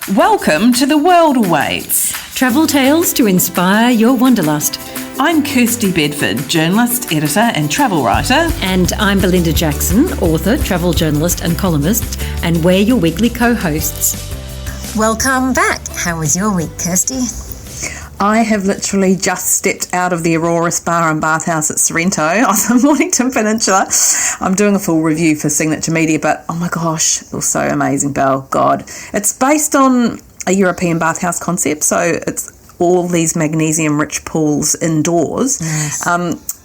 Welcome to The World Awaits. Travel tales to inspire your wanderlust. I'm Kirsty Bedford, journalist, editor and travel writer. And I'm Belinda Jackson, author, travel journalist and columnist, and we're your weekly co-hosts. Welcome back. How was your week, Kirsty? I have literally just stepped out of the Aurora Spa and Bathhouse at Sorrento on the Mornington Peninsula. I'm doing a full review for Signature Media, but oh my gosh, it was so amazing, Belle. God. It's based on a European bathhouse concept, so it's all these magnesium-rich pools indoors. Yes.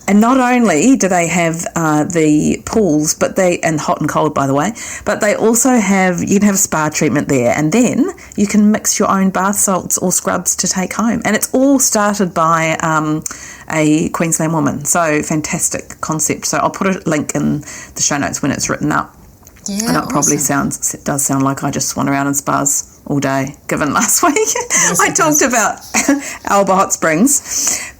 And not only do they have the pools, and hot and cold, by the way, but they also you can have a spa treatment there, and then you can mix your own bath salts or scrubs to take home. And it's all started by a Queensland woman. So fantastic concept. So I'll put a link in the show notes when it's written up. Yeah, and it probably does sound like I just swan around in spas all day, given last week Yes, I talked about Alba Hot Springs.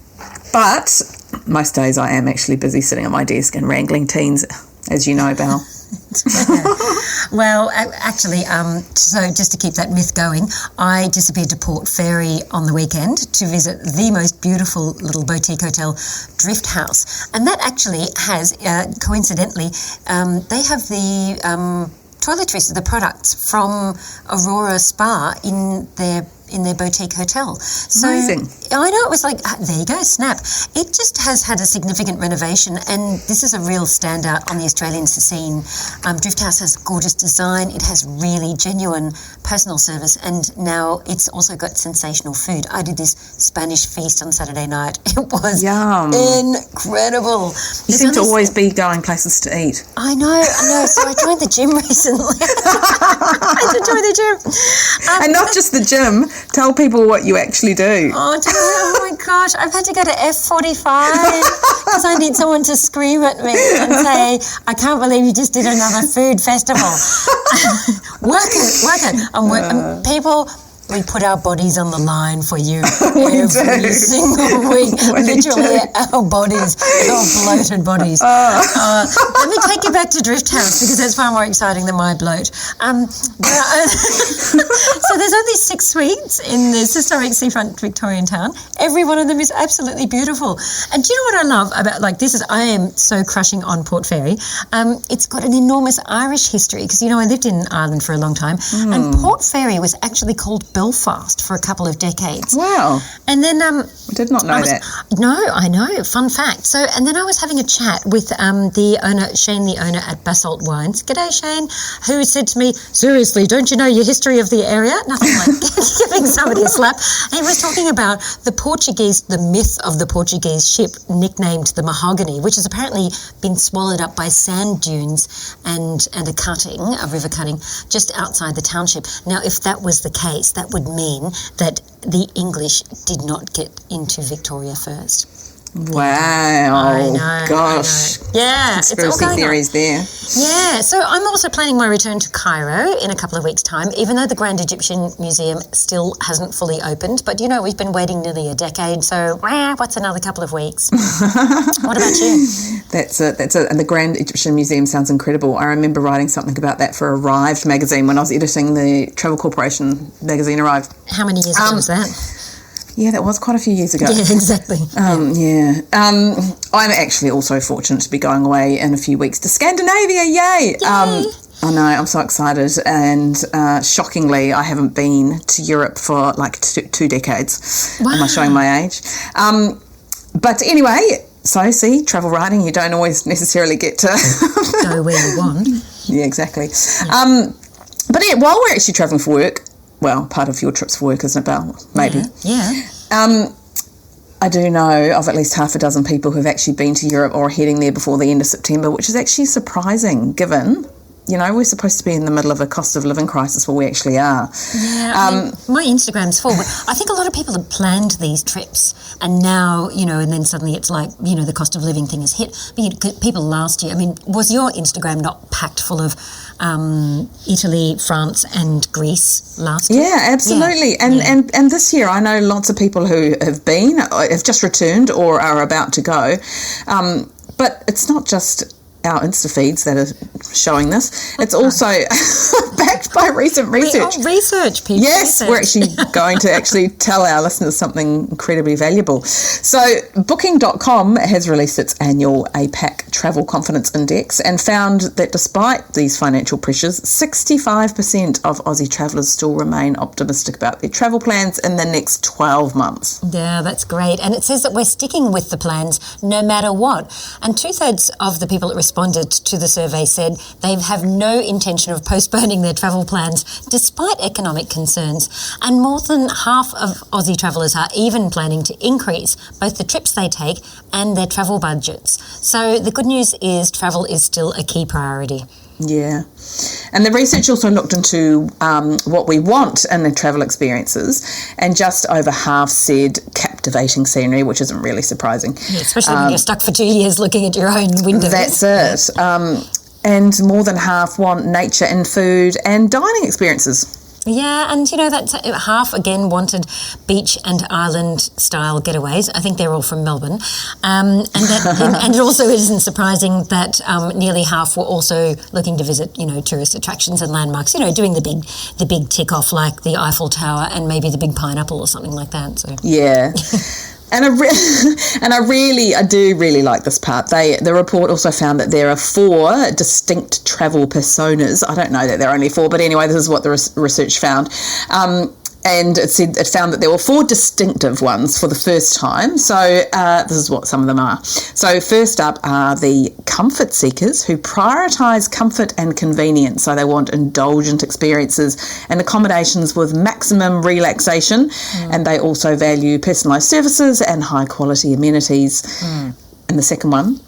But most days I am actually busy sitting at my desk and wrangling teens, as you know, Belle. Well, actually, so just to keep that myth going, I disappeared to Port Fairy on the weekend to visit the most beautiful little boutique hotel, Drift House. And that actually has, coincidentally, they have the toiletries, the products from Aurora Spa in their boutique hotel. So amazing. I know, it was like, there you go, snap. It just has had a significant renovation, and this is a real standout on the Australian scene. Drift House has gorgeous design. It has really genuine personal service, and now it's also got sensational food. I did this Spanish feast on Saturday night. It was incredible. You seem to always be going places to eat. I know. So I joined the gym recently. I had to join the gym. And not just the gym. Tell people what you actually do. Oh my gosh, I've had to go to F45 because I need someone to scream at me and say, I can't believe you just did another food festival. Work it. People, we put our bodies on the line for you every single week. Literally, our bodies, our bloated bodies. Let me take you back to Drift House because that's far more exciting than my bloat. So there's only 6 suites in this historic seafront Victorian town. Every one of them is absolutely beautiful. And do you know what I love about, I am so crushing on Port Fairy. It's got an enormous Irish history because, I lived in Ireland for a long time. And Port Fairy was actually called Belfast for a couple of decades. Wow. And then I did not know that. No, I know. Fun fact. So, and then I was having a chat with the owner, Shane, the owner at Basalt Wines. G'day, Shane. Who said to me, seriously, don't you know your history of the area? Nothing like giving somebody a slap. And he was talking about the myth of the Portuguese ship nicknamed the Mahogany, which has apparently been swallowed up by sand dunes and a river cutting just outside the township. Now, if that was the case, that would mean that the English did not get into Victoria first. Wow. I know. Gosh. I know. Yeah. Conspiracy theories there. Yeah. So I'm also planning my return to Cairo in a couple of weeks' time, even though the Grand Egyptian Museum still hasn't fully opened. But, we've been waiting nearly a decade, so what's another couple of weeks? What about you? That's it. And the Grand Egyptian Museum sounds incredible. I remember writing something about that for Arrived magazine when I was editing the Travel Corporation magazine Arrived. How many years ago was that? Yeah, that was quite a few years ago. Yeah, exactly. I'm actually also fortunate to be going away in a few weeks to Scandinavia. Yay! I know, I'm so excited. And shockingly, I haven't been to Europe for like 2 decades. Wow. Am I showing my age? But anyway, so see, travel writing, you don't always necessarily get to go where you want. Yeah, exactly. Yeah. But yeah, while we're actually travelling for work, well, part of your trips for work, isn't it, Belle? Maybe. Yeah. I do know of at least half a dozen people who've actually been to Europe or are heading there before the end of September, which is actually surprising given, we're supposed to be in the middle of a cost of living crisis. Well, we actually are. Yeah, my Instagram's full. But I think a lot of people have planned these trips and now, and then suddenly it's like, the cost of living thing has hit. But people last year, was your Instagram not packed full of Italy, France and Greece last year? Yeah, absolutely. Yeah. And this year I know lots of people who have just returned or are about to go. But it's not just our Insta feeds that are showing this. It's also backed by recent research. Research, people. Yes, research. we're actually going to actually tell our listeners something incredibly valuable. So Booking.com has released its annual APAC Travel Confidence Index and found that despite these financial pressures, 65% of Aussie travellers still remain optimistic about their travel plans in the next 12 months. Yeah, that's great. And it says that we're sticking with the plans no matter what. And 2/3 of the people that responded to the survey said they have no intention of postponing their travel plans despite economic concerns. And more than half of Aussie travellers are even planning to increase both the trips they take and their travel budgets. So the good news is travel is still a key priority. Yeah. And the research also looked into what we want in the travel experiences, and just over half said captivating scenery, which isn't really surprising. Yeah, especially when you're stuck for 2 years looking at your own windows. That's it. And more than half want nature in food and dining experiences. Yeah, and that's half again wanted beach and island style getaways. I think they're all from Melbourne, and it also isn't surprising that nearly half were also looking to visit tourist attractions and landmarks. Doing the big tick off like the Eiffel Tower and maybe the big pineapple or something like that. So yeah. And I do really like this part. The report also found that there are 4 distinct travel personas. I don't know that there are only 4, but anyway, this is what the research found. And it found that there were 4 distinctive ones for the first time. So this is what some of them are. So first up are the comfort seekers who prioritise comfort and convenience. So they want indulgent experiences and accommodations with maximum relaxation. And they also value personalised services and high quality amenities. And the second one,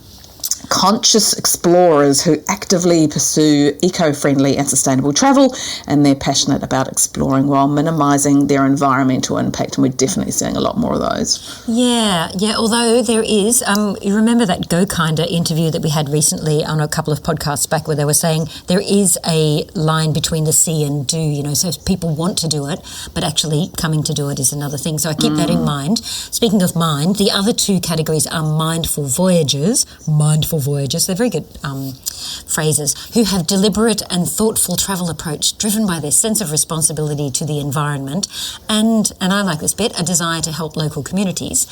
conscious explorers who actively pursue eco-friendly and sustainable travel, and they're passionate about exploring while minimising their environmental impact, and we're definitely seeing a lot more of those. Yeah, although there is, you remember that Go Kinder interview that we had recently on a couple of podcasts back where they were saying there is a line between the see and do, so people want to do it, but actually coming to do it is another thing. So I keep that in mind. Speaking of mind, the other 2 categories are mindful voyagers, they're very good phrases, who have deliberate and thoughtful travel approach driven by their sense of responsibility to the environment and I like this bit, a desire to help local communities.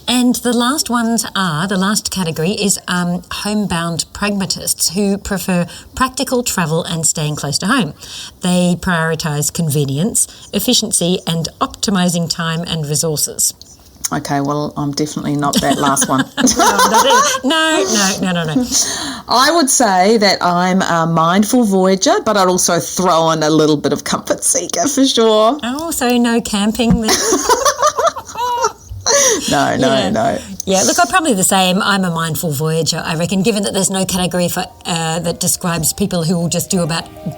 And the last category is homebound pragmatists who prefer practical travel and staying close to home. They prioritise convenience, efficiency and optimising time and resources. Okay, well, I'm definitely not that last one. No. I would say that I'm a mindful voyager, but I'd also throw in a little bit of comfort seeker for sure. Oh, so no camping then? No. Yeah, look, I'm probably the same. I'm a mindful voyager, I reckon, given that there's no category for that describes people who will just do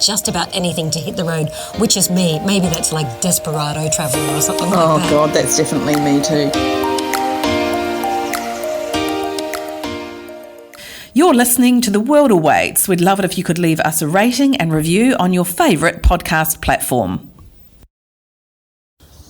just about anything to hit the road, which is me. Maybe that's like desperado traveller or something like that. Oh, God, that's definitely me too. You're listening to The World Awaits. We'd love it if you could leave us a rating and review on your favourite podcast platform.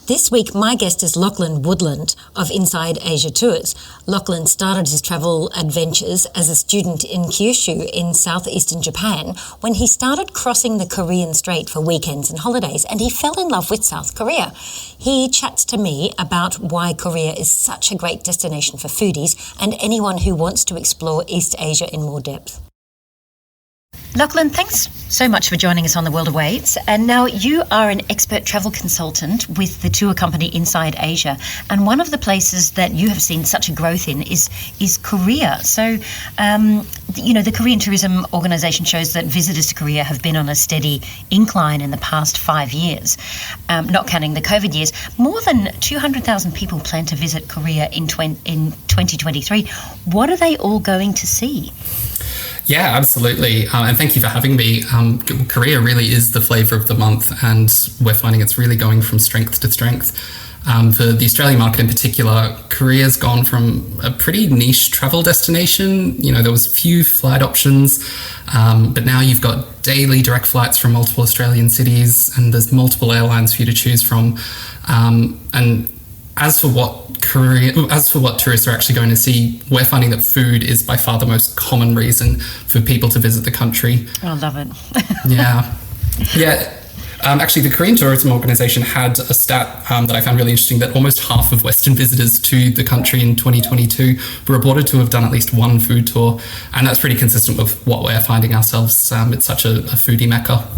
This week, my guest is Lachlan Woodland of Inside Asia Tours. Lachlan started his travel adventures as a student in Kyushu in southeastern Japan when he started crossing the Korean Strait for weekends and holidays, and he fell in love with South Korea. He chats to me about why Korea is such a great destination for foodies and anyone who wants to explore East Asia in more depth. Lachlan, thanks so much for joining us on The World Awaits. And now you are an expert travel consultant with the tour company Inside Asia. And one of the places that you have seen such a growth in is Korea. So, the Korean Tourism Organisation shows that visitors to Korea have been on a steady incline in the past 5 years, not counting the COVID years. More than 200,000 people plan to visit Korea in 2023. What are they all going to see? Yeah, absolutely. And thank you for having me. Korea really is the flavour of the month, and we're finding it's really going from strength to strength. For the Australian market in particular, Korea's gone from a pretty niche travel destination. There was few flight options, but now you've got daily direct flights from multiple Australian cities, and there's multiple airlines for you to choose from. And as for what tourists are actually going to see, we're finding that food is by far the most common reason for people to visit the country. I love it. Yeah. Actually, the Korean Tourism Organization had a stat that I found really interesting, that almost half of Western visitors to the country in 2022 were reported to have done at least one food tour. And that's pretty consistent with what we're finding ourselves. It's such a foodie mecca.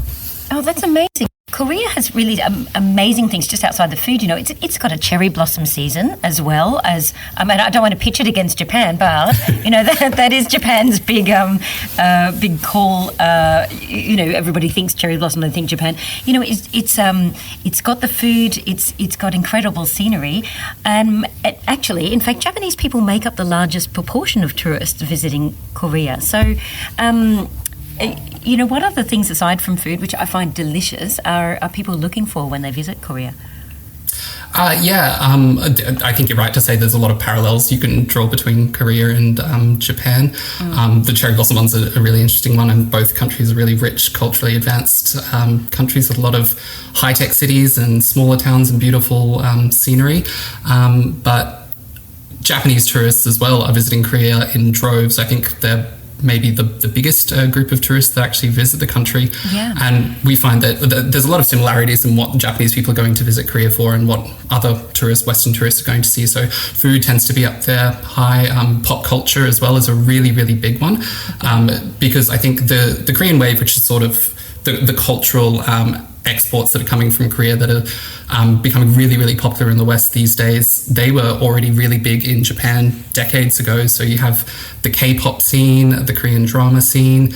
Oh, that's amazing. Korea has really amazing things just outside the food. You know, it's got a cherry blossom season as well as. I mean, I don't want to pitch it against Japan, but you know that is Japan's big call. You know, everybody thinks cherry blossom, they think Japan. You know, it's got the food. It's got incredible scenery. Actually, in fact, Japanese people make up the largest proportion of tourists visiting Korea. So. You know, what other things aside from food, which I find delicious, are people looking for when they visit Korea? I think you're right to say there's a lot of parallels you can draw between Korea and Japan. The cherry blossom one's a really interesting one, and both countries are really rich, culturally advanced countries with a lot of high-tech cities and smaller towns and beautiful scenery. But Japanese tourists as well are visiting Korea in droves. I think they're maybe the biggest group of tourists that actually visit the country. Yeah. And we find that there's a lot of similarities in what Japanese people are going to visit Korea for and what other Western tourists are going to see. So food tends to be up there high. Pop culture as well is a really, really big one, because I think the Korean wave, which is sort of the cultural exports that are coming from Korea that are becoming really, really popular in the West these days, they were already really big in Japan decades ago. So you have the K-pop scene, the Korean drama scene.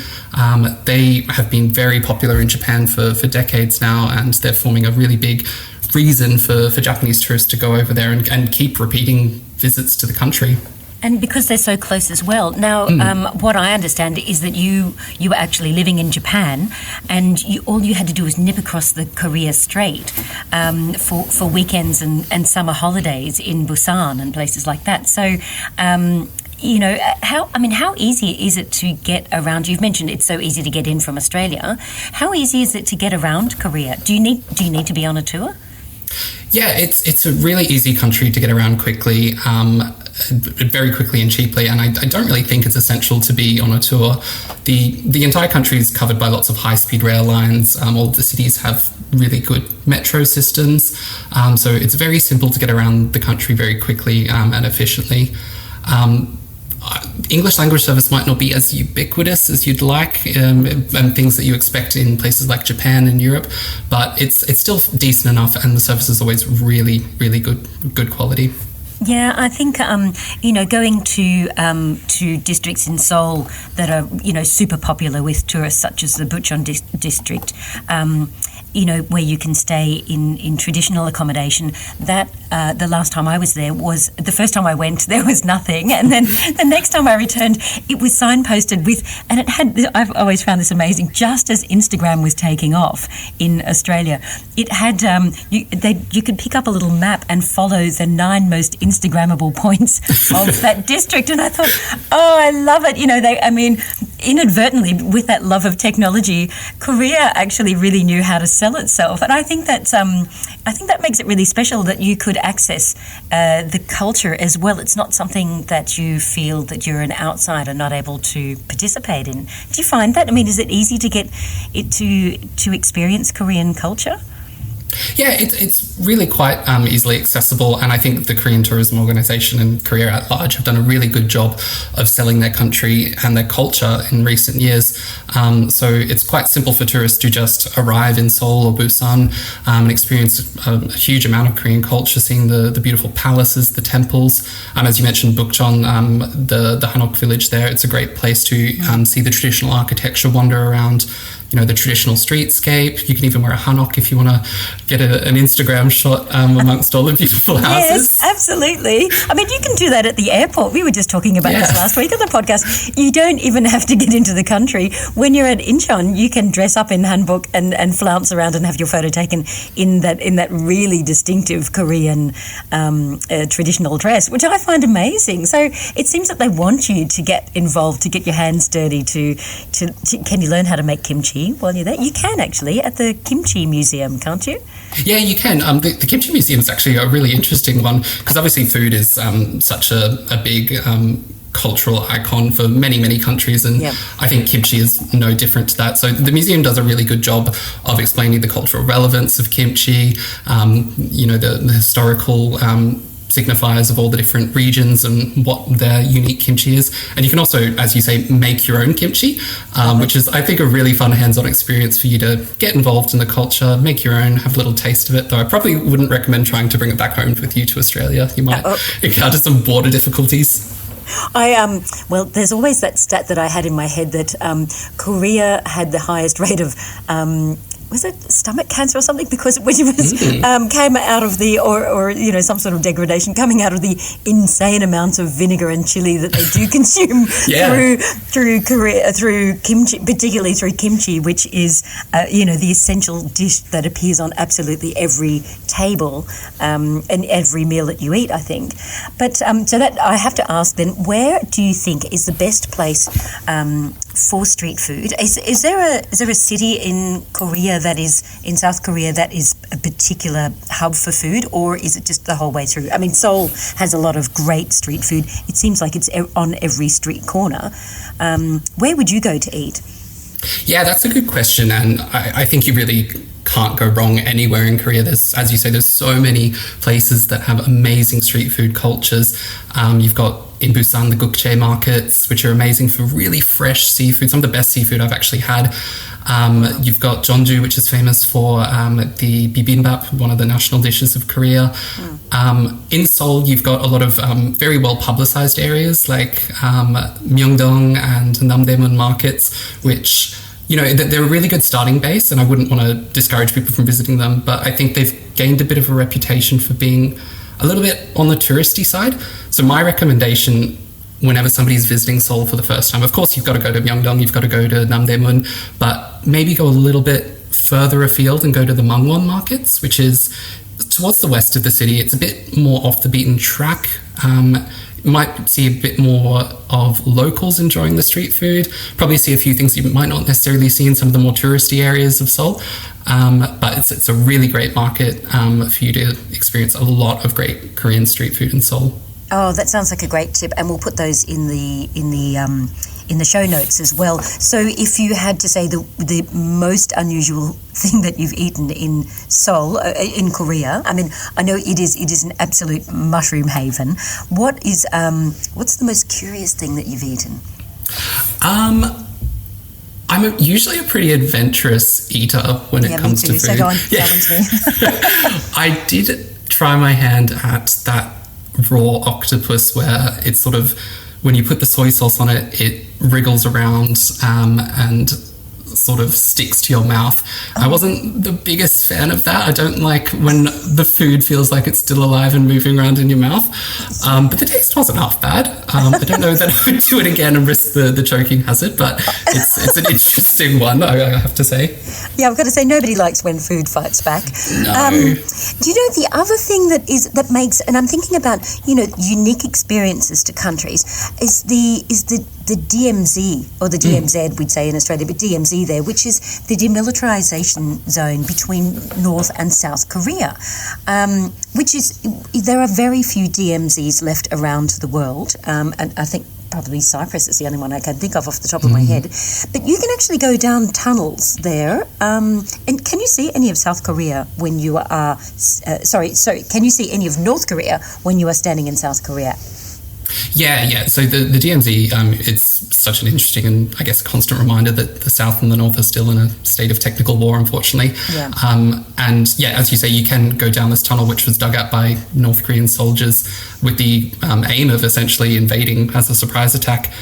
They have been very popular in Japan for decades now, and they're forming a really big reason for Japanese tourists to go over there and keep repeating visits to the country. And because they're so close as well. Now, what I understand is that you were actually living in Japan, and all you had to do was nip across the Korea Strait for weekends and summer holidays in Busan and places like that. So, you know, how easy is it to get around? You've mentioned it's so easy to get in from Australia. How easy is it to get around Korea? Do you need to be on a tour? Yeah, it's a really easy country to get around quickly. Very quickly and cheaply, and I don't really think it's essential to be on a tour. The entire country is covered by lots of high-speed rail lines. All of the cities have really good metro systems, so it's very simple to get around the country very quickly and efficiently. English language service might not be as ubiquitous as you'd like, and things that you expect in places like Japan and Europe, but it's still decent enough, and the service is always really, really good quality. Yeah, I think you know, going to districts in Seoul that are, you know, super popular with tourists, such as the Bucheon district, you know, where you can stay in traditional accommodation. That the last time I was there was the first time I went, there was nothing, and then the next time I returned, it was signposted with, and it had. I've always found this amazing. Just as Instagram was taking off in Australia, it had you could pick up a little map and follow the 9 most Instagrammable points of that district, and I thought, oh, I love it. You know, inadvertently, with that love of technology, Korea actually really knew how to sell itself, and I think that makes it really special that you could access the culture as well. It's not something that you feel that you're an outsider not able to participate in. Do you find that? I mean, is it easy to get it to experience Korean culture? Yeah, it's really quite easily accessible, and I think the Korean Tourism Organization and Korea at large have done a really good job of selling their country and their culture in recent years. So it's quite simple for tourists to just arrive in Seoul or Busan and experience a huge amount of Korean culture, seeing the beautiful palaces, the temples. As you mentioned, Bucheon, the Hanok village there, it's a great place to see the traditional architecture, wander around, you know, the traditional streetscape. You can even wear a hanok if you want to get an Instagram shot amongst all the beautiful houses. Yes, absolutely. I mean, you can do that at the airport. We were just talking about this last week on the podcast. You don't even have to get into the country. When you're at Incheon, you can dress up in hanbok and flounce around and have your photo taken in that really distinctive Korean traditional dress, which I find amazing. So it seems that they want you to get involved, to get your hands dirty, to can you learn how to make kimchi? kimchi while you're there? You can actually at the Kimchi Museum, can't you? Yeah, you can. The Kimchi Museum is actually a really interesting one because obviously food is such a big cultural icon for many, many countries, and I think kimchi is no different to that. So the museum does a really good job of explaining the cultural relevance of kimchi, the historical signifiers of all the different regions and what their unique kimchi is. And you can also, as you say, make your own kimchi, which is, I think, a really fun hands-on experience for you to get involved in the culture, make your own, have a little taste of it, though I probably wouldn't recommend trying to bring it back home with you to Australia. You might encounter some border difficulties. Well, there's always that stat that I had in my head that Korea had the highest rate of was it stomach cancer or something? Because when it was came out of the or some sort of degradation coming out of the insane amounts of vinegar and chili that they do consume through Korea, through kimchi, particularly through kimchi, which is the essential dish that appears on absolutely every table and every meal that you eat, I think. But so that I have to ask then, where do you think is the best place for street food? Is there a city in Korea that is in South Korea that is a particular hub for food, or is it just the whole way through? I mean, Seoul has a lot of great street food. It seems like it's on every street corner. Where would you go to eat? Yeah, that's a good question, and I think you really can't go wrong anywhere in Korea. There's, as you say, there's so many places that have amazing street food cultures. You've got in Busan the gukchae markets, which are amazing for really fresh seafood, some of the best seafood I've actually had. You've got Jeonju, which is famous for the bibimbap, one of the national dishes of Korea. In Seoul, you've got a lot of very well publicized areas like Myeongdong and Namdaemun markets, which, they're a really good starting base, and I wouldn't want to discourage people from visiting them, but I think they've gained a bit of a reputation for being a little bit on the touristy side. So my recommendation, whenever somebody's visiting Seoul for the first time, of course, you've got to go to Myeongdong, you've got to go to Namdaemun, but maybe go a little bit further afield and go to the Mangwon markets, which is towards the west of the city. It's a bit more off the beaten track. You might see a bit more of locals enjoying the street food, probably see a few things you might not necessarily see in some of the more touristy areas of Seoul. But it's a really great market for you to experience a lot of great Korean street food in Seoul. Oh, that sounds like a great tip, and we'll put those in the show notes as well. So, if you had to say the most unusual thing that you've eaten in Seoul, in Korea, I mean, I know it is an absolute mushroom haven. What's the most curious thing that you've eaten? I'm usually a pretty adventurous eater when it comes to food. So go on, challenge me. I did try my hand at that raw octopus where it's sort of, when you put the soy sauce on it, it wriggles around and sort of sticks to your mouth. I wasn't the biggest fan of that. I don't like when the food feels like it's still alive and moving around in your mouth. But the taste wasn't half bad. I don't know that I would do it again and risk the choking hazard, but it's an interesting one, I have to say. Yeah, I've got to say, nobody likes when food fights back. No. Do you know the other thing that makes, and I'm thinking about, unique experiences to countries, is the DMZ, or the DMZ we'd say in Australia, but DMZ there, which is the demilitarization zone between North and South Korea, which is, there are very few DMZs left around the world, and I think probably Cyprus is the only one I can think of off the top of my head. But you can actually go down tunnels there. And can you see any of South Korea when you are... can you see any of North Korea when you are standing in South Korea? Yeah. So the DMZ, it's such an interesting and, I guess, constant reminder that the South and the North are still in a state of technical war, unfortunately. Yeah. And yeah, as you say, you can go down this tunnel, which was dug out by North Korean soldiers with the aim of essentially invading as a surprise attack.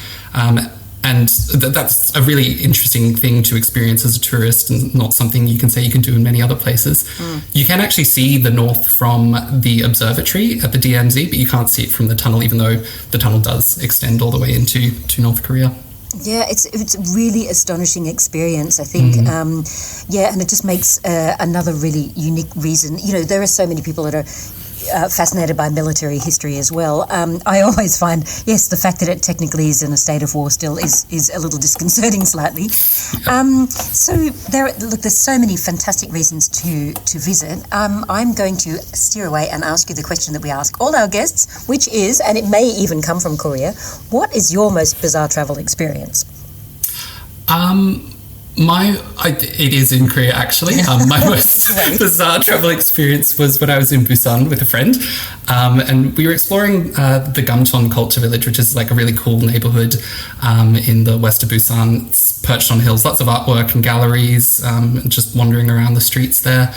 And that's a really interesting thing to experience as a tourist, and not something you can say you can do in many other places. You can actually see the north from the observatory at the DMZ, but you can't see it from the tunnel, even though the tunnel does extend all the way into North Korea. Yeah, it's a really astonishing experience, I think. And it just makes another really unique reason. There are so many people that are fascinated by military history as well. I always find, yes, the fact that it technically is in a state of war still is a little disconcerting slightly. So there's so many fantastic reasons to visit. I'm going to steer away and ask you the question that we ask all our guests, which is, and it may even come from Korea, what is your most bizarre travel experience? It is in Korea, actually. My most bizarre travel experience was when I was in Busan with a friend, and we were exploring the Gamcheon Culture Village, which is like a really cool neighborhood in the west of Busan. It's perched on hills, lots of artwork and galleries, just wandering around the streets there.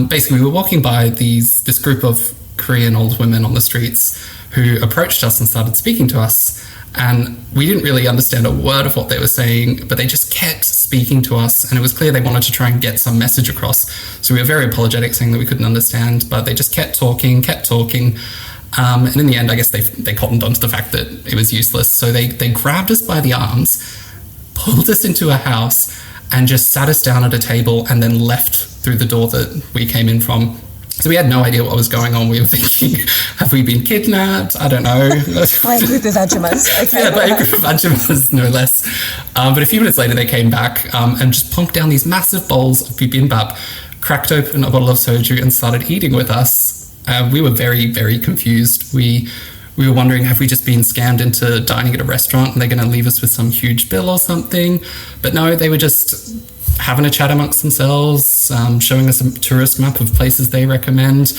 Basically, we were walking by this group of Korean old women on the streets who approached us and started speaking to us. And we didn't really understand a word of what they were saying, but they just kept speaking to us. And it was clear they wanted to try and get some message across. So we were very apologetic, saying that we couldn't understand, but they just kept talking. And in the end, I guess they cottoned onto the fact that it was useless. So they grabbed us by the arms, pulled us into a house, and just sat us down at a table and then left through the door that we came in from. So we had no idea what was going on. We were thinking, have we been kidnapped? I don't know. By a group of Ajumas. Okay. Yeah, by a group of Ajumas, no less. But a few minutes later, they came back and just plonked down these massive bowls of bibimbap, cracked open a bottle of soju and started eating with us. We were very, very confused. We were wondering, have we just been scammed into dining at a restaurant and they're going to leave us with some huge bill or something? But no, they were just having a chat amongst themselves, showing us a tourist map of places they recommend,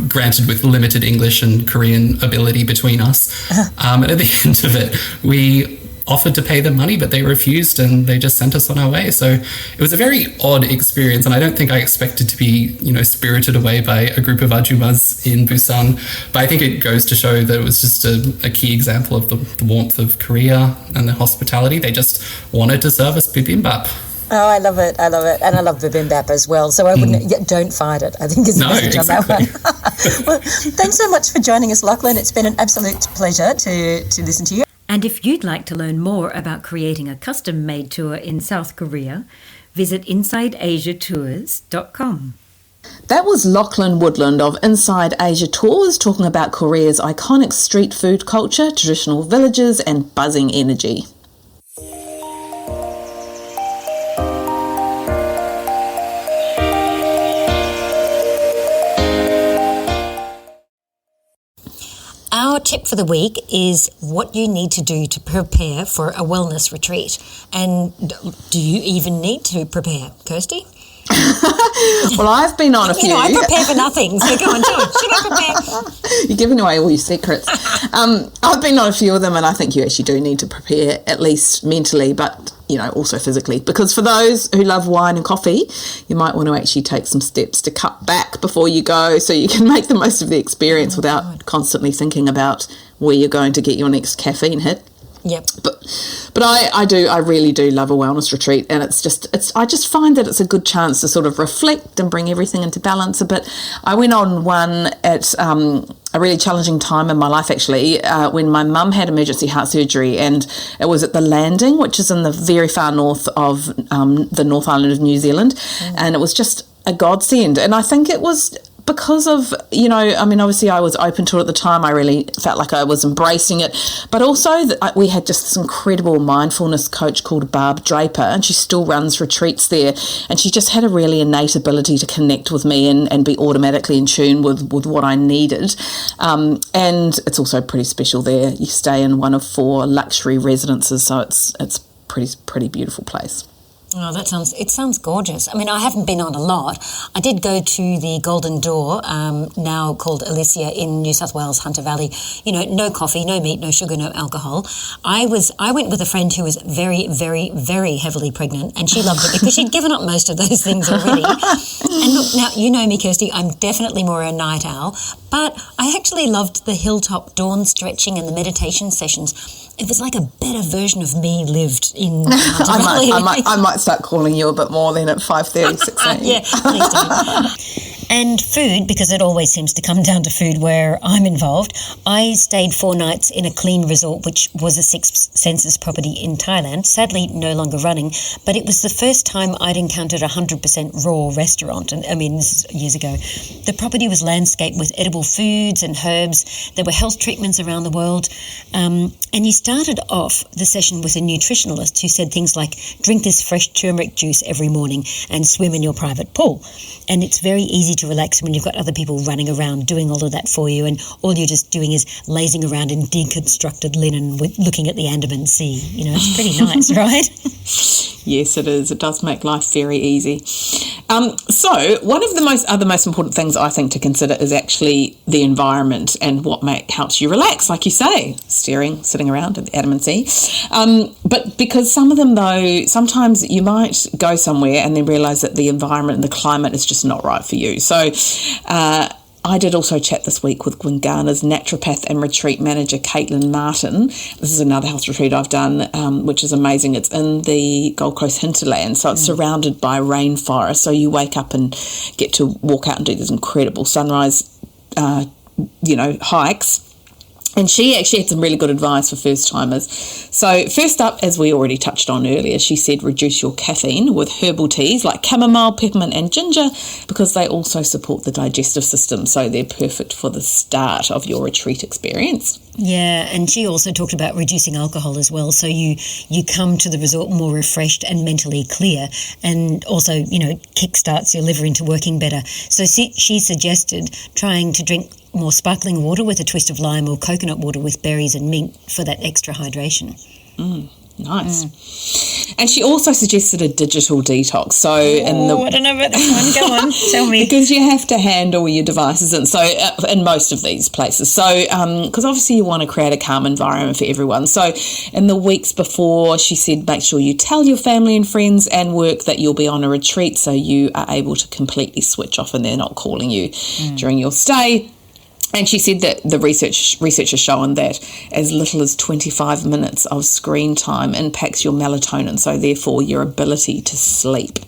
granted with limited English and Korean ability between us. And at the end of it, we offered to pay them money, but they refused and they just sent us on our way. So it was a very odd experience, and I don't think I expected to be, spirited away by a group of Ajumas in Busan. But I think it goes to show that it was just a key example of the warmth of Korea and the hospitality. They just wanted to serve us bibimbap. Oh, I love it. And I love bibimbap as well. So I wouldn't, don't fight it, I think is the message on that one. Well, thanks so much for joining us, Lachlan. It's been an absolute pleasure to listen to you. And if you'd like to learn more about creating a custom-made tour in South Korea, visit InsideAsiaTours.com. That was Lachlan Woodland of Inside Asia Tours talking about Korea's iconic street food culture, traditional villages and buzzing energy. Our tip for the week is what you need to do to prepare for a wellness retreat. And do you even need to prepare, Kirsty? Well, I've been on a few. I prepare for nothing, so go on, do it. Should I prepare? You're giving away all your secrets. I've been on a few of them, and I think you actually do need to prepare, at least mentally, but also physically, because for those who love wine and coffee, you might want to actually take some steps to cut back before you go, so you can make the most of the experience without constantly thinking about where you're going to get your next caffeine hit. Yep. But I really do love a wellness retreat, and I just find that it's a good chance to sort of reflect and bring everything into balance a bit. I went on one at a really challenging time in my life, actually, when my mum had emergency heart surgery, and it was at the Landing, which is in the very far north of the North Island of New Zealand, and it was just a godsend. And I think it was because of, obviously I was open to it at the time. I really felt like I was embracing it. But also we had just this incredible mindfulness coach called Barb Draper, and she still runs retreats there. And she just had a really innate ability to connect with me and be automatically in tune with what I needed. And it's also pretty special there. You stay in one of 4 luxury residences, so it's pretty beautiful place. Oh, it sounds gorgeous. I mean, I haven't been on a lot. I did go to the Golden Door, now called Alicia in New South Wales, Hunter Valley. No coffee, no meat, no sugar, no alcohol. I went with a friend who was very, very, very heavily pregnant, and she loved it because she'd given up most of those things already. And look, now, you know me, Kirsty, I'm definitely more a night owl, but I actually loved the hilltop dawn stretching and the meditation sessions. It was like a better version of me lived in Hunter Valley. I might start calling you a bit more then at 5:30, 6 a.m. Yeah, please don't. And food, because it always seems to come down to food where I'm involved. I stayed 4 nights in a clean resort, which was a Sixth Senses property in Thailand, sadly no longer running, but it was the first time I'd encountered a 100% raw restaurant. And I mean, this is years ago. The property was landscaped with edible foods and herbs. There were health treatments around the world. And you started off the session with a nutritionalist who said things like, drink this fresh turmeric juice every morning and swim in your private pool. And it's very easy to relax when you've got other people running around doing all of that for you, and all you're just doing is lazing around in deconstructed linen with looking at the Andaman Sea. You know, it's pretty nice, right? Yes, it is. It does make life very easy. So one of the other most important things I think to consider is actually the environment and what helps you relax, like you say, sitting around at the Andaman Sea. But because some of them, though, sometimes you might go somewhere and then realise that the environment and the climate is just not right for you. So I did also chat this week with Gwingana's naturopath and retreat manager, Caitlin Martin. This is another health retreat I've done, which is amazing. It's in the Gold Coast hinterland, so it's surrounded by rainforest. So you wake up and get to walk out and do these incredible sunrise, hikes. And she actually had some really good advice for first-timers. So first up, as we already touched on earlier, she said reduce your caffeine with herbal teas like chamomile, peppermint and ginger, because they also support the digestive system. So they're perfect for the start of your retreat experience. Yeah, and she also talked about reducing alcohol as well. So you come to the resort more refreshed and mentally clear, and also, kickstarts your liver into working better. So she suggested trying to drink more sparkling water with a twist of lime, or coconut water with berries and mint for that extra hydration. Nice. And she also suggested a digital detox. So I don't know about this one. Go on, tell me. Because you have to hand all your devices in. So in most of these places. So because obviously you want to create a calm environment for everyone. So in the weeks before, she said make sure you tell your family and friends and work that you'll be on a retreat, so you are able to completely switch off and they're not calling you during your stay. And she said that the research has shown that as little as 25 minutes of screen time impacts your melatonin, so therefore your ability to sleep.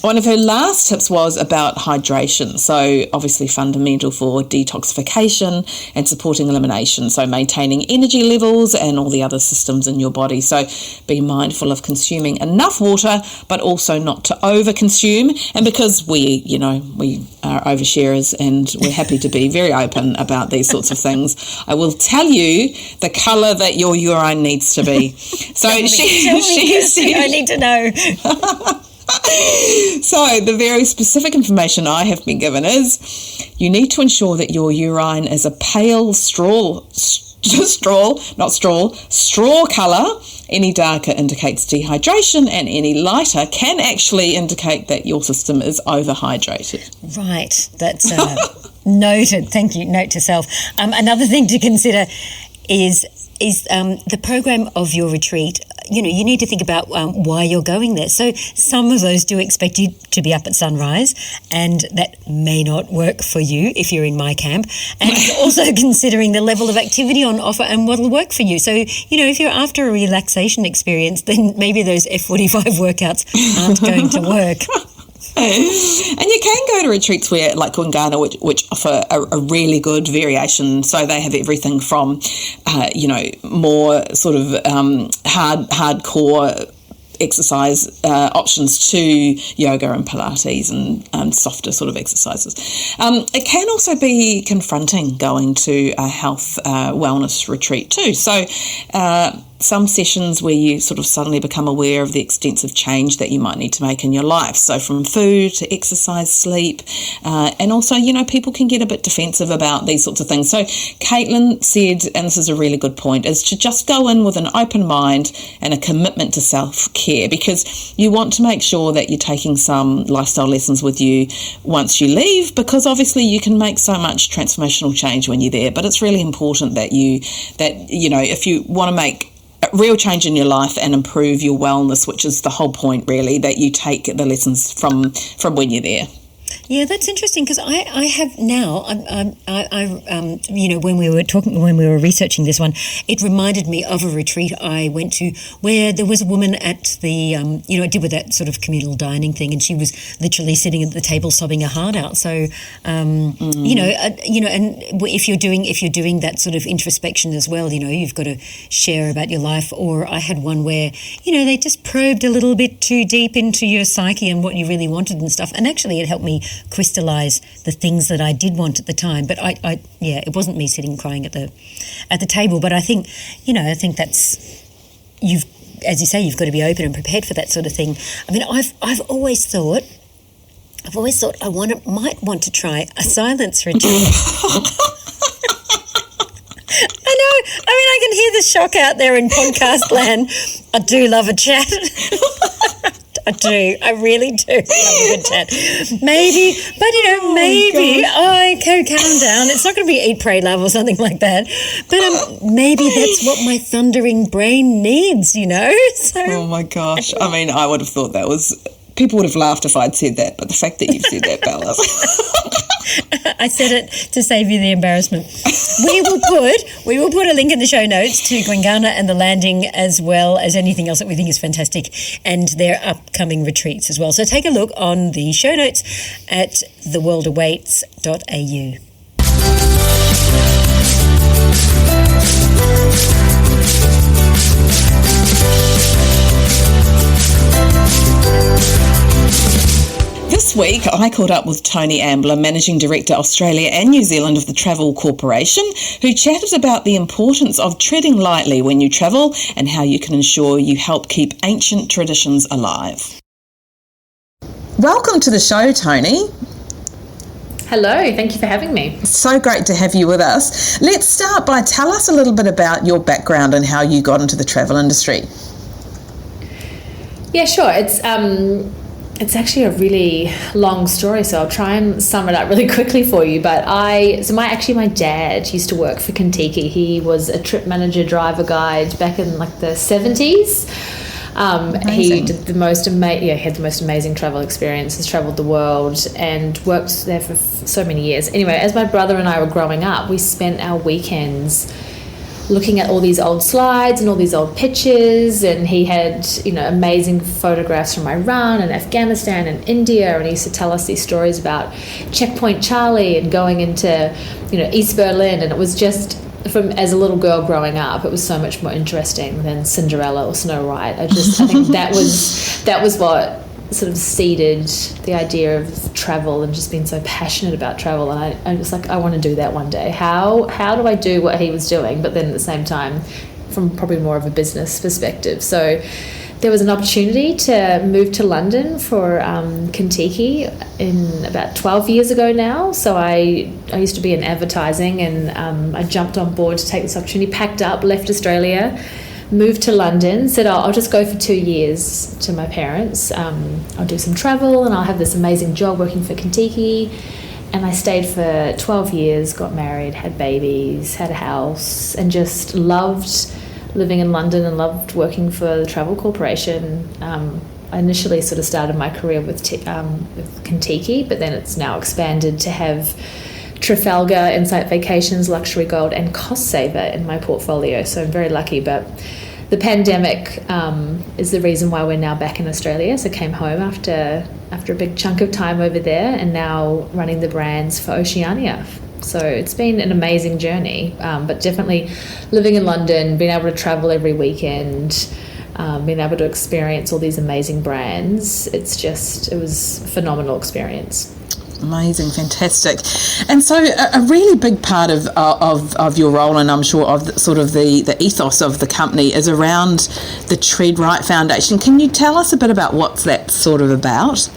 One of her last tips was about hydration, so obviously fundamental for detoxification and supporting elimination, so maintaining energy levels and all the other systems in your body. So be mindful of consuming enough water, but also not to overconsume. And because we are oversharers and we're happy to be very open about these sorts of things, I will tell you the colour that your urine needs to be. So she said, I need to know. So the very specific information I have been given is you need to ensure that your urine is a pale straw colour. Any darker indicates dehydration, and any lighter can actually indicate that your system is overhydrated. Right, that's noted. Thank you. Note to self. Another thing to consider is the program of your retreat. You need to think about why you're going there. So some of those do expect you to be up at sunrise, and that may not work for you if you're in my camp. And also considering the level of activity on offer and what will work for you. So, if you're after a relaxation experience, then maybe those F45 workouts aren't going to work. And you can go to retreats where, like Gwingana, which offer a really good variation. So they have everything from, more sort of hardcore exercise options to yoga and Pilates and softer sort of exercises. It can also be confronting going to a health wellness retreat too. So some sessions where you sort of suddenly become aware of the extensive change that you might need to make in your life. So from food to exercise, sleep, and also, people can get a bit defensive about these sorts of things. So Caitlin said, and this is a really good point, is to just go in with an open mind and a commitment to self-care, because you want to make sure that you're taking some lifestyle lessons with you once you leave, because obviously you can make so much transformational change when you're there. But it's really important that if you want to make real change in your life and improve your wellness, which is the whole point really, that you take the lessons from when you're there. Yeah, that's interesting because I have now. When we were researching this one, it reminded me of a retreat I went to where there was a woman at the, I did with that sort of communal dining thing, and she was literally sitting at the table sobbing her heart out. So, and if you're doing that sort of introspection as well, you've got to share about your life. Or I had one where, they just probed a little bit too deep into your psyche and what you really wanted and stuff, and actually it helped me crystallize the things that I did want at the time. But it wasn't me sitting crying at the table. But I think that's, as you say, you've got to be open and prepared for that sort of thing. I mean, I've always thought I might want to try a silence retreat. I know. I mean, I can hear the shock out there in podcast land. I do love a chat. I do. I really do love a good chat. Maybe, but maybe I can calm down. It's not going to be eat, pray, love or something like that. But maybe that's what my thundering brain needs, So, oh my gosh. I mean, I would have thought that was... People would have laughed if I'd said that, but the fact that you've said that, Bella. I said it to save you the embarrassment. We will put a link in the show notes to Gwangana and the Landing, as well as anything else that we think is fantastic, and their upcoming retreats as well. So take a look on the show notes at theworldawaits.au. This week, I caught up with Tony Ambler, Managing Director, Australia and New Zealand of the Travel Corporation, who chatted about the importance of treading lightly when you travel and how you can ensure you help keep ancient traditions alive. Welcome to the show, Tony. Hello, thank you for having me. So great to have you with us. Let's start by tell us a little bit about your background and how you got into the travel industry. Yeah, sure. It's actually a really long story, so I'll try and sum it up really quickly for you. But my dad used to work for Kentucky. He was a trip manager, driver guide back in like the 70s. He did the most had the most amazing travel experiences, traveled the world and worked there for so many years. Anyway, as my brother and I were growing up, we spent our weekends looking at all these old slides and all these old pictures, and he had amazing photographs from Iran and Afghanistan and India, and he used to tell us these stories about Checkpoint Charlie and going into East Berlin, and it was just, as a little girl growing up, it was so much more interesting than Cinderella or Snow White. I think that was what sort of seeded the idea of travel and just being so passionate about travel. And I was like, I want to do that one day. How do I do what he was doing, but then at the same time from probably more of a business perspective? So there was an opportunity to move to London for Kentucky in about 12 years ago now. So I used to be in advertising, and I jumped on board to take this opportunity, packed up, left Australia, moved to London, said, I'll just go for 2 years to my parents. I'll do some travel and I'll have this amazing job working for Kentucky. And I stayed for 12 years, got married, had babies, had a house, and just loved living in London and loved working for the Travel Corporation. I initially sort of started my career with Kentucky, but then it's now expanded to have Trafalgar, Insight Vacations, Luxury Gold, and Cost Saver in my portfolio. So I'm very lucky. But the pandemic is the reason why we're now back in Australia. So came home after a big chunk of time over there, and now running the brands for Oceania. So it's been an amazing journey, but definitely living in London, being able to travel every weekend, being able to experience all these amazing brands. It was a phenomenal experience. Amazing, fantastic. And so a really big part of your role, and I'm sure of the ethos of the company, is around the Tread Right Foundation. Can you tell us a bit about what's that sort of about?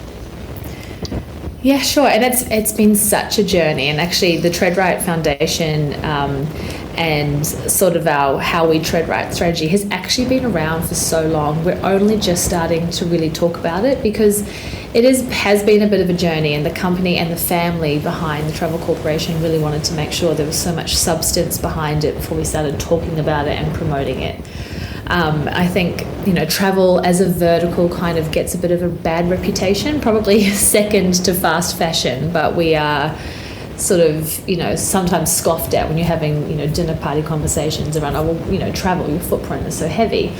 Yeah, sure. And it's been such a journey. And actually the Tread Right Foundation and sort of our How We Tread Right strategy has actually been around for so long. We're only just starting to really talk about it because it has been a bit of a journey, and the company and the family behind the Travel Corporation really wanted to make sure there was so much substance behind it before we started talking about it and promoting it. I think, travel as a vertical kind of gets a bit of a bad reputation, probably second to fast fashion, but we are sort of, sometimes scoffed at when you're having, dinner party conversations around, travel, your footprint is so heavy.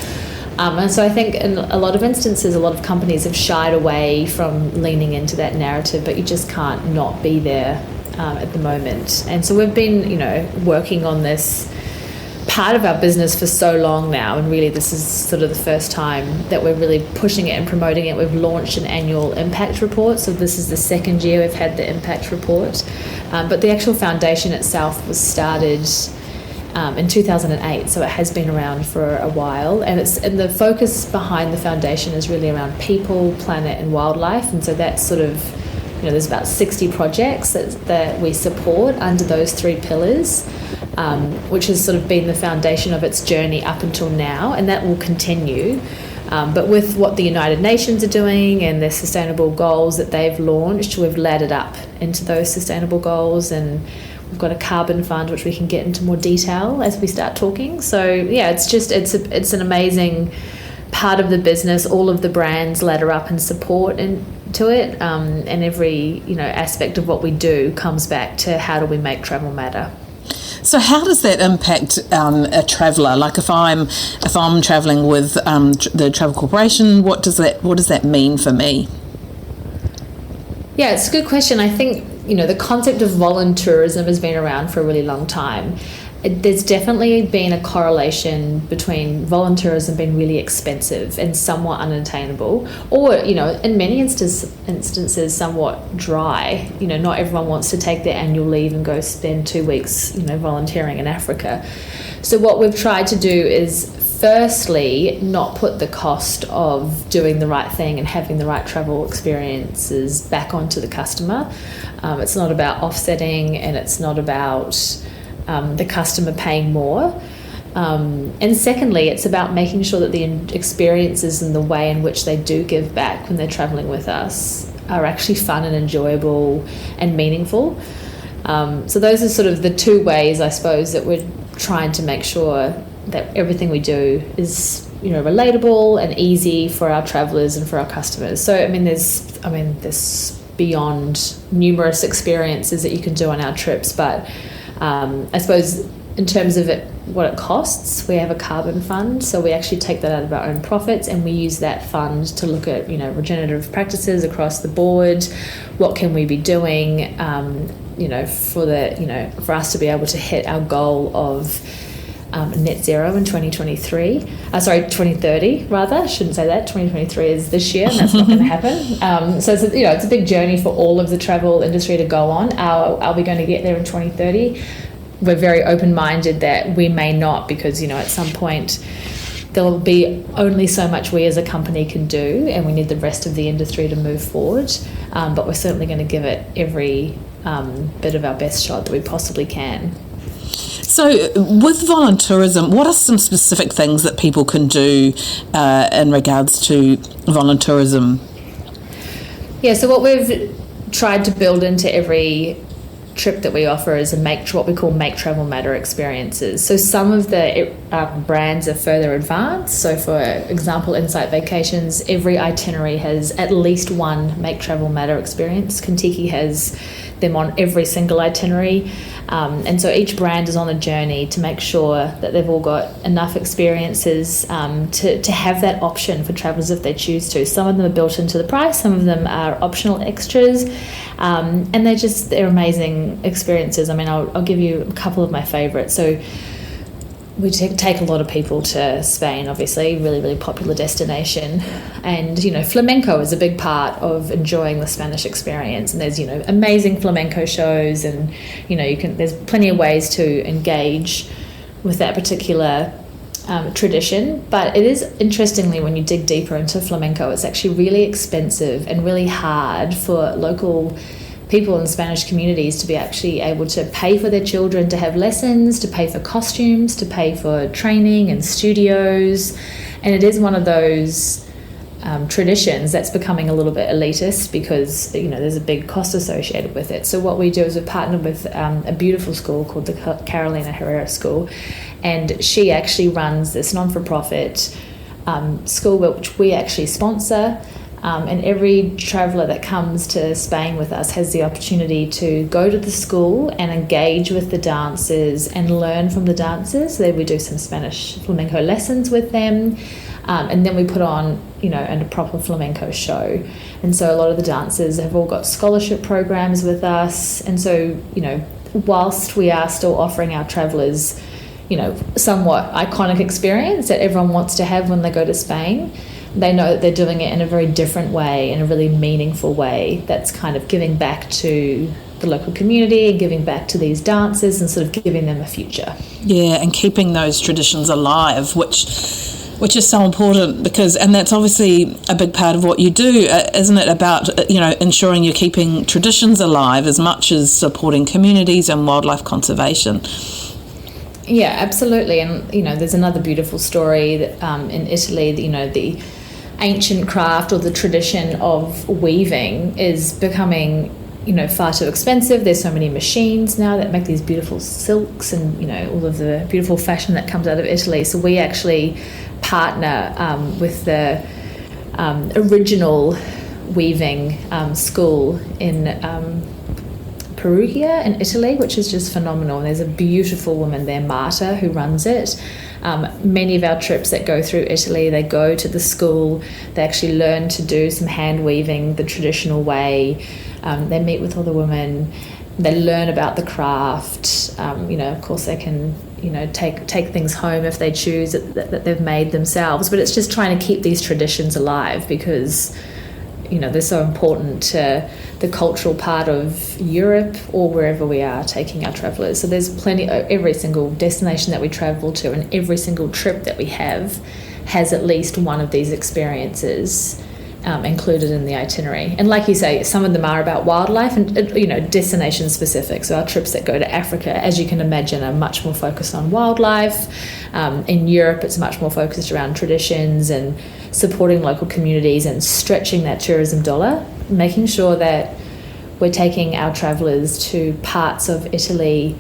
And so I think in a lot of instances, a lot of companies have shied away from leaning into that narrative, but you just can't not be there at the moment. And so we've been, working on this part of our business for so long now, and really this is sort of the first time that we're really pushing it and promoting it. We've launched an annual impact report, so this is the second year we've had the impact report, but the actual foundation itself was started in 2008, so it has been around for a while, and the focus behind the foundation is really around people, planet and wildlife. And so that's sort of, there's about 60 projects that we support under those three pillars, which has sort of been the foundation of its journey up until now, and that will continue. But with what the United Nations are doing and their sustainable goals that they've launched, we've laddered up into those sustainable goals, and we've got a carbon fund which we can get into more detail as we start talking. So yeah, it's an amazing part of the business. All of the brands ladder up and support into it, and every aspect of what we do comes back to how do we make travel matter. So how does that impact a traveller? Like if I'm travelling with the Travel Corporation, what does that mean for me? Yeah, it's a good question. I think the concept of voluntourism has been around for a really long time. There's definitely been a correlation between voluntourism being really expensive and somewhat unattainable, or in many instances somewhat dry. Not everyone wants to take their annual leave and go spend 2 weeks volunteering in Africa. So what we've tried to do is firstly not put the cost of doing the right thing and having the right travel experiences back onto the customer. It's not about offsetting, and it's not about the customer paying more. And secondly, it's about making sure that the experiences and the way in which they do give back when they're travelling with us are actually fun and enjoyable and meaningful. So those are sort of the two ways, I suppose, that we're trying to make sure that everything we do is relatable and easy for our travellers and for our customers. So there's beyond numerous experiences that you can do on our trips, but I suppose in terms of what it costs, we have a carbon fund, so we actually take that out of our own profits, and we use that fund to look at regenerative practices across the board. What can we be doing for us to be able to hit our goal of net zero in 2030 rather. I shouldn't say that. 2023 is this year, and that's not going to happen. So it's a big journey for all of the travel industry to go on. Are we going to get there in 2030? We're very open-minded that we may not, because at some point there'll be only so much we as a company can do, and we need the rest of the industry to move forward. But we're certainly going to give it every bit of our best shot that we possibly can. So with voluntourism, what are some specific things that people can do in regards to voluntourism? Yeah, so what we've tried to build into every trip that we offer is what we call Make Travel Matter experiences. So some of the brands are further advanced. So for example, Insight Vacations, every itinerary has at least one Make Travel Matter experience. Kentucky has them on every single itinerary. And so each brand is on a journey to make sure that they've all got enough experiences to have that option for travellers if they choose to. Some of them are built into the price, some of them are optional extras, and they're amazing experiences. I'll give you a couple of my favourites. So we take a lot of people to Spain, obviously, really, really popular destination. And, flamenco is a big part of enjoying the Spanish experience. And there's, amazing flamenco shows, and, there's plenty of ways to engage with that particular tradition. But it is, interestingly, when you dig deeper into flamenco, it's actually really expensive and really hard for local people in Spanish communities to be actually able to pay for their children to have lessons, to pay for costumes, to pay for training and studios. And it is one of those traditions, that's becoming a little bit elitist because, you know, there's a big cost associated with it. So what we do is we've partnered with a beautiful school called the Carolina Herrera School, and she actually runs this non-for-profit school which we actually sponsor. And every traveller that comes to Spain with us has the opportunity to go to the school and engage with the dancers and learn from the dancers. So we do some Spanish flamenco lessons with them, and then we put on, you know, a proper flamenco show. And so a lot of the dancers have all got scholarship programs with us. And so, you know, whilst we are still offering our travellers, you know, somewhat iconic experience that everyone wants to have when they go to Spain, they know that they're doing it in a very different way, in a really meaningful way that's kind of giving back to the local community and giving back to these dancers and sort of giving them a future. Yeah, and keeping those traditions alive, which is so important because, and that's obviously a big part of what you do, isn't it, about, you know, ensuring you're keeping traditions alive as much as supporting communities and wildlife conservation. Yeah, absolutely. And, you know, there's another beautiful story that, in Italy, you know, the ancient craft or the tradition of weaving is becoming, you know, far too expensive. There's so many machines now that make these beautiful silks and, you know, all of the beautiful fashion that comes out of Italy. So we actually partner with the original weaving school in Perugia in Italy, which is just phenomenal. And there's a beautiful woman there, Marta, who runs it. Many of our trips that go through Italy, they go to the school, they actually learn to do some hand weaving the traditional way. They meet with all the women, they learn about the craft. You know, of course they can, you know, take things home if they choose that they've made themselves. But it's just trying to keep these traditions alive because, you know, they're so important to the cultural part of Europe or wherever we are taking our travellers. So there's plenty, every single destination that we travel to and every single trip that we have has at least one of these experiences included in the itinerary. And like you say, some of them are about wildlife and, you know, destination specific. So our trips that go to Africa, as you can imagine, are much more focused on wildlife. In Europe, it's much more focused around traditions and supporting local communities and stretching that tourism dollar, making sure that we're taking our travellers to parts of Italy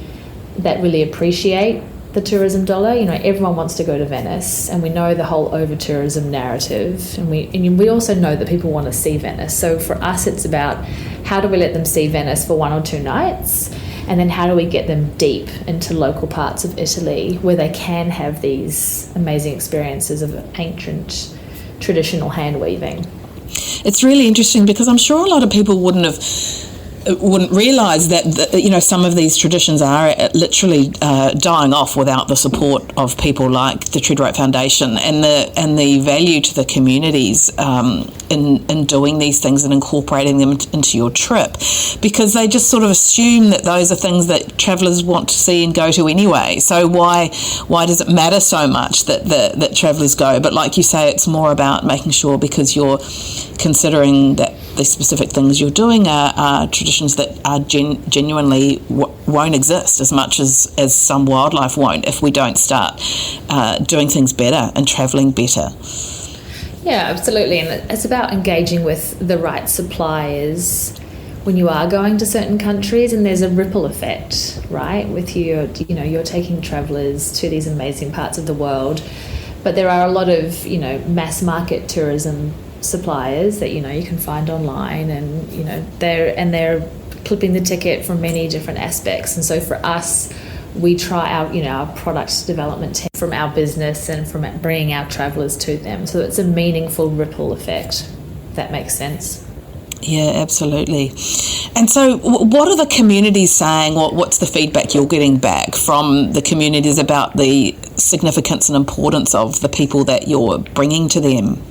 that really appreciate the tourism dollar. You know, everyone wants to go to Venice, and we know the whole over-tourism narrative, and we also know that people want to see Venice. So for us, it's about how do we let them see Venice for 1 or 2 nights, and then how do we get them deep into local parts of Italy where they can have these amazing experiences of ancient traditional hand weaving. It's really interesting because I'm sure a lot of people wouldn't realise that, you know, some of these traditions are literally dying off without the support of people like the Treadwright Foundation and the value to the communities in doing these things and incorporating them into your trip, because they just sort of assume that those are things that travellers want to see and go to anyway. So why does it matter so much that travellers go? But like you say, it's more about making sure, because you're considering that the specific things you're doing are traditions that are genuinely won't exist as much as some wildlife won't if we don't start doing things better and travelling better. Yeah, absolutely. And it's about engaging with the right suppliers when you are going to certain countries, and there's a ripple effect, right? With you're taking travellers to these amazing parts of the world, but there are a lot of, you know, mass market tourism suppliers that, you know, you can find online, and, you know, they're clipping the ticket from many different aspects. And so for us, we try out, you know, our product development team from our business and from bringing our travellers to them. So it's a meaningful ripple effect, if that makes sense. Yeah, absolutely. And so what are the communities saying? What's the feedback you're getting back from the communities about the significance and importance of the people that you're bringing to them?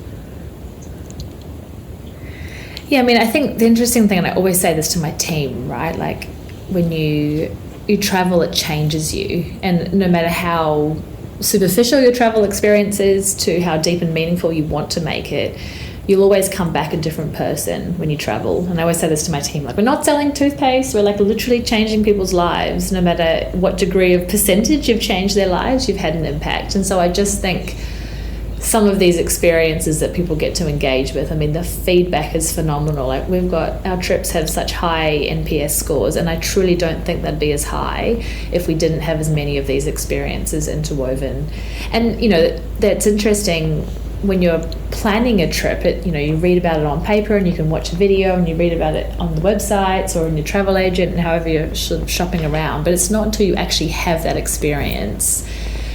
Yeah, I mean, I think the interesting thing, and I always say this to my team, right? Like, when you travel, it changes you. And no matter how superficial your travel experience is to how deep and meaningful you want to make it, you'll always come back a different person when you travel. And I always say this to my team, like, we're not selling toothpaste, we're like literally changing people's lives. No matter what degree of percentage you've changed their lives, you've had an impact. And so I just think, some of these experiences that people get to engage with. I mean, the feedback is phenomenal. Like, our trips have such high NPS scores, and I truly don't think they'd be as high if we didn't have as many of these experiences interwoven. And, that's interesting when you're planning a trip. You read about it on paper, and you can watch a video, and you read about it on the websites or in your travel agent and however you're sort of shopping around. But it's not until you actually have that experience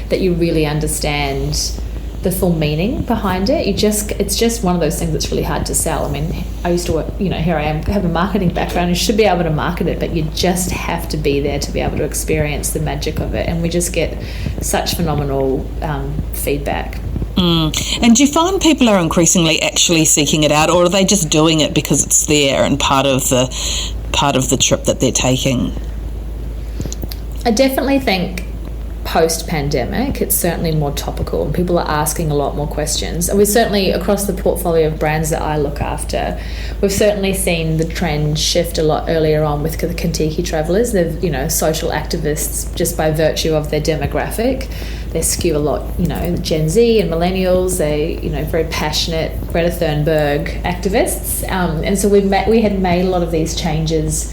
that you really understand the full meaning behind it. It's just one of those things that's really hard to sell. I mean, I used to work, here I am, have a marketing background, and should be able to market it, but you just have to be there to be able to experience the magic of it. And we just get such phenomenal feedback. And do you find people are increasingly actually seeking it out, or are they just doing it because it's there and part of the trip that they're taking? I definitely think post-pandemic, it's certainly more topical, and people are asking a lot more questions. And we've certainly, across the portfolio of brands that I look after, we've certainly seen the trend shift a lot earlier on with the Kentucky travellers. They're, social activists just by virtue of their demographic. They skew a lot, Gen Z and millennials. They, very passionate Greta Thunberg activists. And so we had made a lot of these changes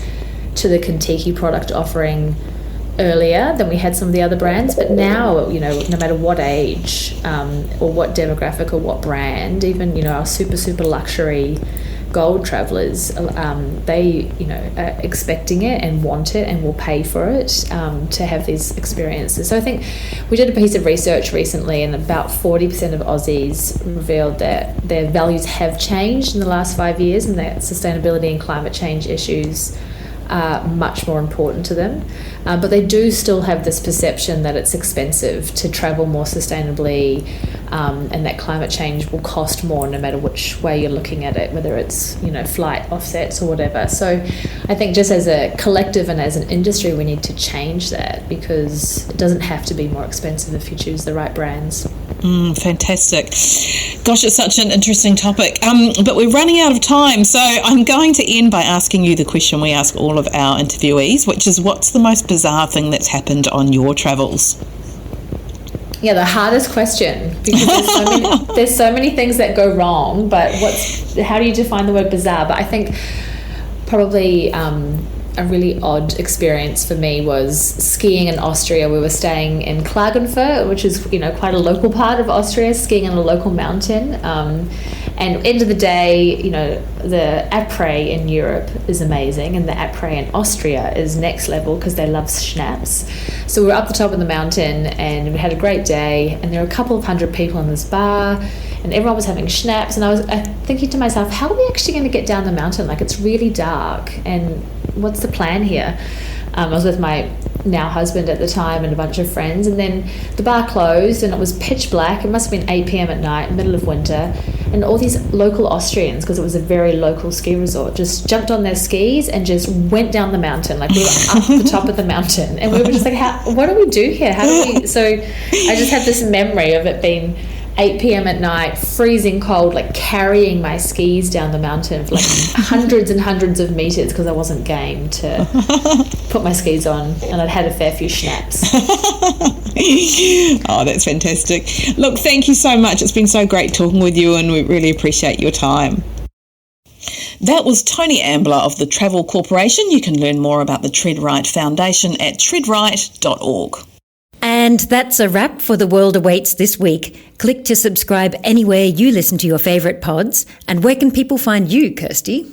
to the Kentucky product offering earlier than we had some of the other brands, but now, no matter what age or what demographic or what brand, even, our super luxury gold travellers, they, are expecting it and want it and will pay for it to have these experiences. So I think we did a piece of research recently, and about 40% of Aussies revealed that their values have changed in the last 5 years, and that sustainability and climate change issues are much more important to them. But they do still have this perception that it's expensive to travel more sustainably, and that climate change will cost more no matter which way you're looking at it, whether it's, flight offsets or whatever. So I think just as a collective and as an industry, we need to change that, because it doesn't have to be more expensive if you choose the right brands. Fantastic. Gosh, it's such an interesting topic. But we're running out of time, so I'm going to end by asking you the question we ask all of our interviewees, which is, what's the most bizarre thing that's happened on your travels? Yeah, the hardest question, because there's so many things that go wrong, but how do you define the word bizarre? But I think probably a really odd experience for me was skiing in Austria. We were staying in Klagenfurt, which is, quite a local part of Austria, skiing on a local mountain. And end of the day, the après in Europe is amazing, and the après in Austria is next level because they love schnapps. So we were up the top of the mountain, and we had a great day, and there were a couple of hundred people in this bar, and everyone was having schnapps, and I was thinking to myself, how are we actually going to get down the mountain? Like, it's really dark, and what's the plan here? I was with my now husband at the time and a bunch of friends, and then the bar closed and it was pitch black. It must have been 8 p.m. at night, middle of winter, and all these local Austrians, because it was a very local ski resort, just jumped on their skis and just went down the mountain. Like, we were up the top of the mountain, and we were just like, what do we do here? So I just had this memory of it being 8 p.m. at night, freezing cold, like carrying my skis down the mountain for like hundreds and hundreds of meters, because I wasn't game to put my skis on, and I'd had a fair few schnapps. Oh, that's fantastic. Look, thank you so much. It's been so great talking with you, and we really appreciate your time. That was Tony Ambler of the Travel Corporation. You can learn more about the Tread Right Foundation at treadright.org. And that's a wrap for The World Awaits this week. Click to subscribe anywhere you listen to your favourite pods. And where can people find you, Kirsty?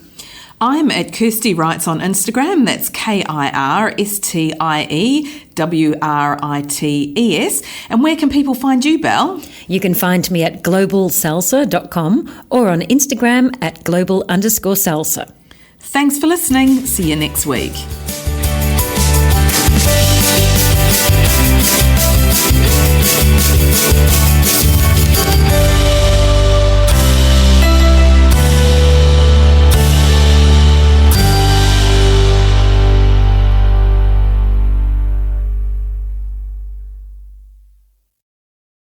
I'm at Kirsty Writes on Instagram. That's KIRSTIEWRITES. And where can people find you, Belle? You can find me at globalsalsa.com or on Instagram at global_salsa. Thanks for listening. See you next week.